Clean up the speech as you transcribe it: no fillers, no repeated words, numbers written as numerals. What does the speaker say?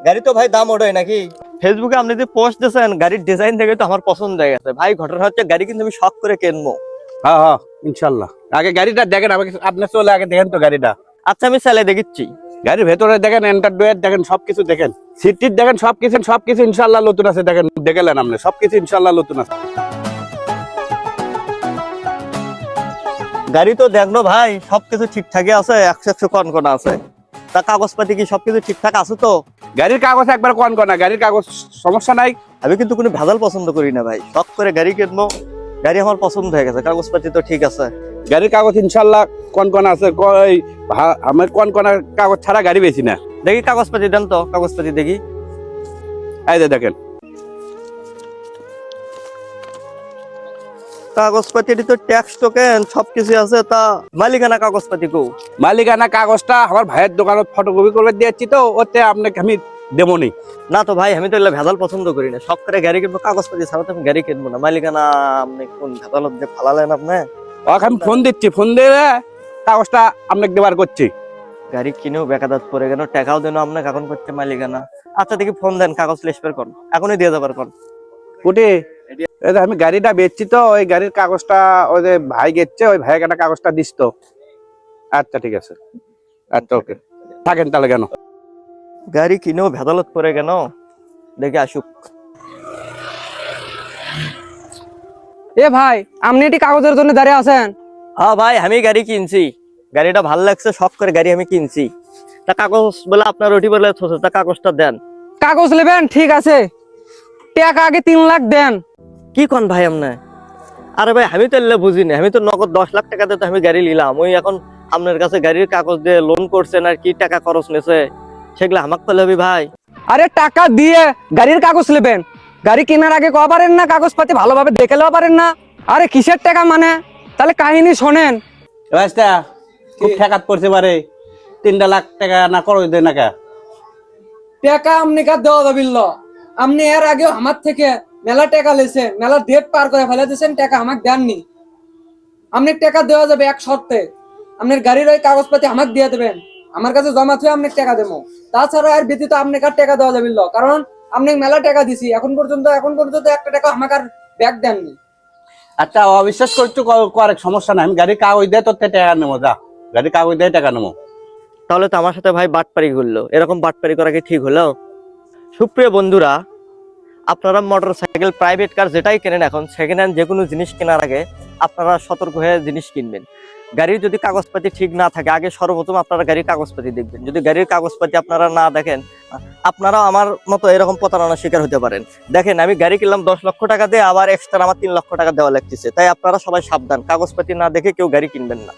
গাড়ি তো ভাই দাম ওঠে নাকি? ফেসবুকে আপনি যে পোস্ট দিয়েছেন গাড়ির ডিজাইন দেখে তো আমার পছন্দ হয়ে গেছে ভাই। ঘটনা হচ্ছে গাড়ি কিন্তু আমি শখ করে কিনবো। হ্যাঁ হ্যাঁ, ইনশাল্লাহ। আগে গাড়িটা দেখেন, আমাকে আপনি চলে আগে দেখেন তো গাড়িটা। আচ্ছা আমি চালাই দেখিচ্ছি। গাড়ির ভেতরে দেখেন, এন্টারডোয়ার দেখেন, সবকিছু দেখেন, সিটটির দেখেন, সবকিছু ইনশাল্লাহ নতুন আছে। দেখেন, দেখলেন আপনি, সবকিছু ইনশাল্লাহ নতুন আছে। গাড়ি তো দেখলো ভাই সবকিছু ঠিকঠাকই আছে, 100 কনকনা আছে। তা কাগজপাতি কি সবকিছু ঠিকঠাক আছে তো? গাড়ির কাগজ একবার কনকনা, গাড়ির কাগজ সমস্যা নাই। আমি কিন্তু কোনো ভেজাল পছন্দ করি না ভাই, শখ করে গাড়ি কিনবো। গাড়ি আমার পছন্দ হয়ে গেছে, কাগজপাতি তো ঠিক আছে। গাড়ির কাগজ ইনশাল্লাহ কনকনা আছে। আমার কনকনা কাগজ ছাড়া গাড়ি বেশি না। দেখি কাগজপাতি দেন তো, কাগজপাতি দেখি। এই যে দেখেন, কাগজপাতি তো ট্যাক্স টোকেন সবকিছু আছে। তা মালিকানা কাগজপাতি কো? মালিকানা কাগজটা আমার ভাইয়ের দোকানত ফটোকপি করে দিয়েছি, তো ওতে আপনাকে আমি দেবনি। না তো ভাই, আমি তো এগুলো ভেজাল পছন্দ করি না। শখ করে গাড়ি কিনবো, কাগজপাতি ছাড়া তো আমি গাড়ি কিনবো না। মালিকানা আপনি কোন ভেজালত যে ফালালেন আপনি। আমি ফোন দিচ্ছি, ফোন দিয়ে কাগজটা আপনাকে দেবার করছি। গাড়ি কিনেও বেকাদাত পড়ে গেল, টাকাও দেন আপনাকে, এখন করতে মালিকানা। আচ্ছা দেখি ফোন দেন, কাগজ লেসপের কোন এখনই দিয়ে যাবার কোন। উঠে আমি গাড়িটা বেচছি, তো ওই গাড়ির কাগজটা ওই যে ভাই গেছে, ওই ভাইয়ের একটা কাগজটা দিস তো। আচ্ছা ঠিক আছে, আচ্ছা ওকে, থাকেন তাহলে। কেন গাড়ি কিনেও ভেজালত পড়ে কেন, দেখি আসুক। এ ভাই, আপনি এটি কাগজের জন্য দাঁড়িয়ে আছেন? হ্যাঁ ভাই, আমি গাড়ি কিনছি, গাড়িটা ভাল লাগছে, শখ করে গাড়ি আমি কিনছি। তা কাগজ বলে আপনার ওটি বলে তা কাগজটা দেন। কাগজ নেবেন, ঠিক আছে, টাকা আগে 3 লাখ দেন। কি কোন ভাই আপনি? আরে ভাই আমি তো এলে বুঝিনি, আমি তো নগদ 10 লাখ টাকা দিয়ে তো আমি গাড়ি নিলাম। ওই এখন আপনার কাছে গাড়ির কাগজ দিয়ে লোন করছেন আর কি টাকা খরচ নেছে, সেগুলো আমাকে পেলে হবে ভাই। আরে টাকা দিয়ে গাড়ির কাগজ নেবেন, গাড়ি কেনার আগে কয়া পারেন না? কাগজপাতি ভালোভাবে দেখে লওয়া পারেন না? আরে কিসের টাকা মানে? তাহলে কাহিনী শোনেন। খুব ঠেকাত পড়ছে পারে, 3 লাখ টাকা না খরচ দেয় না কা? টাকা আপনি কার দেওয়া যাবিল? আপনি এর আগে আমার থেকে মেলা টাকা লেছেন, মেলা ডেট পার করে ফেলে দিয়েছেন, টাকা আমাকে দেননি। আপনি টাকা দেওয়া যাবে এক শর্তে, আপনার গাড়ির ওই কাগজপাতি আমাকে দিয়ে দেবেন, আমার কাছে জমা থুয়ে আপনাকে টাকা দেবো। তাছাড়া আর ব্যতীত আপনাকে আর টাকা দেওয়া যাবিল, কারণ আপনি মেলা টাকা দিছি, এখন পর্যন্ত একটা টাকা আমাকে আর ব্যাক দেননি। আচ্ছা, অবিশ্বাস করছো করে, সমস্যা নাই, আমি গাড়ির কাগজ দিয়ে তোর থেকে টাকা নেবো। যা, গাড়ির কাগজ দিয়ে টাকা নেবো। তাহলে তো আমার সাথে ভাই বাটপারি করলো, এরকম বাটপারি করা কি ঠিক হলো? সুপ্রিয় বন্ধুরা, আপনারা মোটর সাইকেল, প্রাইভেট কার যেটাই কেনেন এখন, সেকেন্ড হ্যান্ড যে কোনো জিনিস কেনার আগে আপনারা সতর্ক হয়ে জিনিস কিনবেন। গাড়ির যদি কাগজপাতি ঠিক না থাকে, আগে সর্বপ্রথম আপনারা গাড়ির কাগজপাতি দেখবেন। যদি গাড়ির কাগজপাতি আপনারা না দেখেন, আপনারাও আমার মতো এরকম প্রতারণার শিকার হতে পারেন। দেখেন, আমি গাড়ি কিনলাম 10 লক্ষ টাকা দিয়ে, আবার এক্সট্রা আমার 3 লক্ষ টাকা দেওয়া লাগতেছে। তাই আপনারা সবাই সাবধান, কাগজপাতি না দেখে কেউ গাড়ি কিনবেন না।